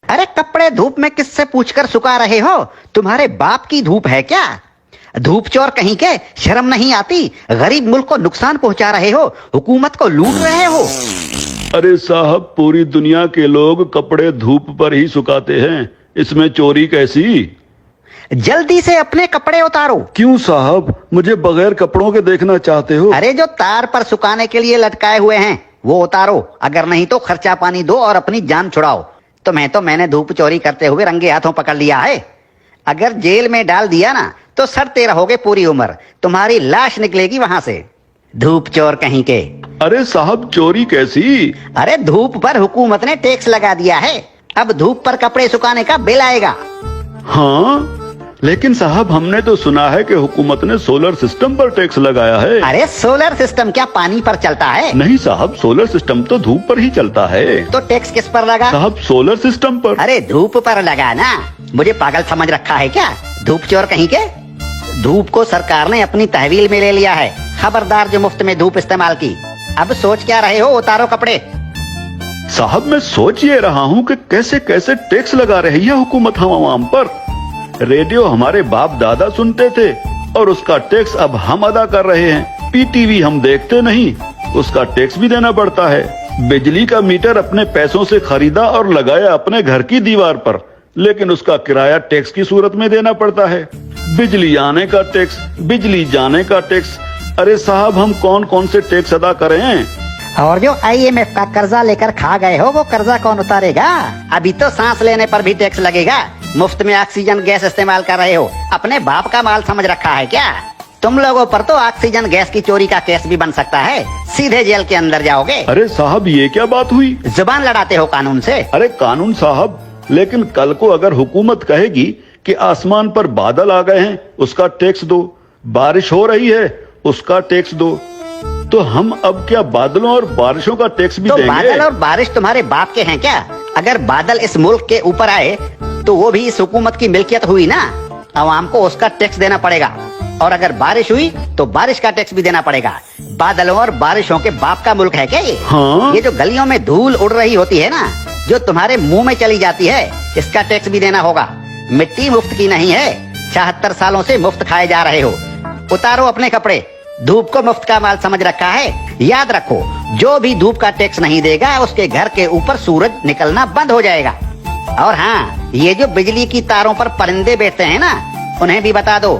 अरे कपड़े धूप में किससे पूछकर सुखा रहे हो? तुम्हारे बाप की धूप है क्या? धूप चोर कहीं के, शर्म नहीं आती? गरीब मुल्क को नुकसान पहुंचा रहे हो, हुकूमत को लूट रहे हो। अरे साहब, पूरी दुनिया के लोग कपड़े धूप पर ही सुखाते हैं, इसमें चोरी कैसी? जल्दी से अपने कपड़े उतारो। क्यों साहब, मुझे बगैर कपड़ों के देखना चाहते हो? अरे जो तार पर सुखाने के लिए लटकाए हुए हैं वो उतारो, अगर नहीं तो खर्चा पानी दो और अपनी जान छुड़ाओ। मैंने धूप चोरी करते हुए रंगे हाथों पकड़ लिया है। अगर जेल में डाल दिया ना तो सड़ते रहोगे पूरी उम्र, तुम्हारी लाश निकलेगी वहां से। धूप चोर कहीं के। अरे साहब, चोरी कैसी? अरे धूप पर हुकूमत ने टैक्स लगा दिया है, अब धूप पर कपड़े सुखाने का बिल आएगा। हाँ, लेकिन साहब हमने तो सुना है कि हुकूमत ने सोलर सिस्टम पर टैक्स लगाया है। अरे सोलर सिस्टम क्या पानी पर चलता है? नहीं साहब, सोलर सिस्टम तो धूप पर ही चलता है। तो टैक्स किस पर लगा? साहब सोलर सिस्टम पर। अरे धूप पर लगा ना, मुझे पागल समझ रखा है क्या? धूप चोर कहीं के। धूप को सरकार ने अपनी तहवील में ले लिया है, खबरदार जो मुफ्त में धूप इस्तेमाल की। अब सोच क्या रहे हो? उतारो कपड़े। साहब मैं सोच ये रहा हूँ कि कैसे कैसे टैक्स लगा रही है हुकूमत हम आवाम पर। रेडियो हमारे बाप दादा सुनते थे और उसका टैक्स अब हम अदा कर रहे हैं। पीटीवी हम देखते नहीं, उसका टैक्स भी देना पड़ता है। बिजली का मीटर अपने पैसों से खरीदा और लगाया अपने घर की दीवार पर, लेकिन उसका किराया टैक्स की सूरत में देना पड़ता है। बिजली आने का टैक्स, बिजली जाने का टैक्स। अरे साहब, हम कौन कौन से टैक्स अदा करें? और जो IMF का कर्जा लेकर खा गए हो वो कर्जा कौन उतारेगा? अभी तो सांस लेने पर भी टैक्स लगेगा। मुफ्त में ऑक्सीजन गैस इस्तेमाल कर रहे हो, अपने बाप का माल समझ रखा है क्या? तुम लोगों पर तो ऑक्सीजन गैस की चोरी का केस भी बन सकता है, सीधे जेल के अंदर जाओगे। अरे साहब, ये क्या बात हुई? जुबान लड़ाते हो कानून से। अरे कानून साहब, लेकिन कल को अगर हुकूमत कहेगी कि आसमान पर बादल आ गए हैं उसका टैक्स दो, बारिश हो रही है उसका टैक्स दो, तो हम अब क्या बादलों और बारिशों का टैक्स भी तो देंगे? बादल और बारिश तुम्हारे बाप के हैं क्या? अगर बादल इस मुल्क के ऊपर आए तो वो भी इस हुकूमत की मिल्कियत हुई ना, आवाम को उसका टैक्स देना पड़ेगा। और अगर बारिश हुई तो बारिश का टैक्स भी देना पड़ेगा। बादलों और बारिशों के बाप का मुल्क है क्या ये? हाँ? ये जो गलियों में धूल उड़ रही होती है ना, जो तुम्हारे मुंह में चली जाती है, इसका टैक्स भी देना होगा। मिट्टी मुफ्त की नहीं है, 76 सालों से मुफ्त खाए जा रहे हो। उतारो अपने कपड़े, धूप को मुफ्त का माल समझ रखा है। याद रखो, जो भी धूप का टैक्स नहीं देगा उसके घर के ऊपर सूरज निकलना बंद हो जाएगा। और हाँ, ये जो बिजली की तारों पर परिंदे बैठते हैं ना, उन्हें भी बता दो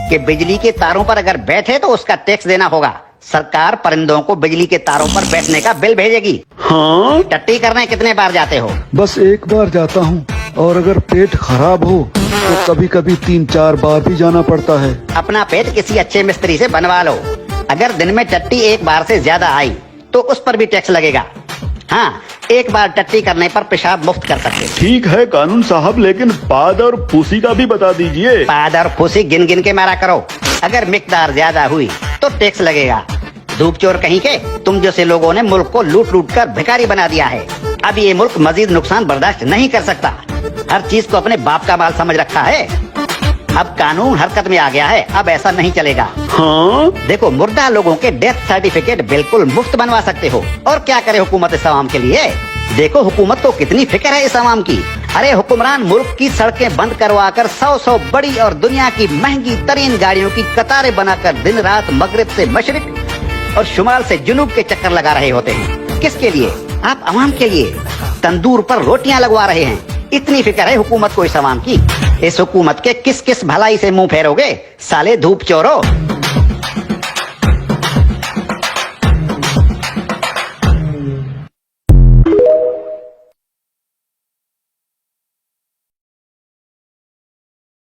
कि बिजली के तारों पर अगर बैठे तो उसका टैक्स देना होगा। सरकार परिंदों को बिजली के तारों पर बैठने का बिल भेजेगी। हाँ? टट्टी करने कितने बार जाते हो? बस एक बार जाता हूँ, और अगर पेट खराब हो तो कभी कभी 3-4 बार भी जाना पड़ता है। अपना पेट किसी अच्छे मिस्त्री से बनवा लो। अगर दिन में टट्टी एक बार से ज्यादा आई तो उस पर भी टैक्स लगेगा। हाँ, एक बार टट्टी करने पर पेशाब मुफ्त कर सकते। ठीक है कानून साहब, लेकिन पाद और फूसी का भी बता दीजिए। पाद और फूसी गिन गिन के मारा करो, अगर मिकदार ज्यादा हुई तो टैक्स लगेगा। धूप चोर कहीं के, तुम जैसे लोगों ने मुल्क को लूट लूट कर भिखारी बना दिया है। अब ये मुल्क मजीद नुकसान बर्दाश्त नहीं कर सकता। हर चीज को अपने बाप का माल समझ रखा है। अब कानून हरकत में आ गया है, अब ऐसा नहीं चलेगा। हाँ? देखो, मुर्दा लोगों के डेथ सर्टिफिकेट बिल्कुल मुफ्त बनवा सकते हो। और क्या करे हुकूमत इस आवाम के लिए? देखो हुकूमत को कितनी फिक्र है इस आवाम की। अरे हुक्मरान मुल्क की सड़कें बंद करवा कर 100 बड़ी और दुनिया की महंगी तरीन गाड़ियों की कतारें बनाकर दिन रात मगरिब से मशरिक और शुमाल से जुनूब के चक्कर लगा रहे होते हैं। किसके लिए? आप आवाम के लिए। तंदूर पर रोटियां लगवा रहे हैं। इतनी फिक्र है हुकूमत को इस आवाम की। इस हुकूमत के किस किस भलाई से मुंह फेरोगे साले धूप चोरो?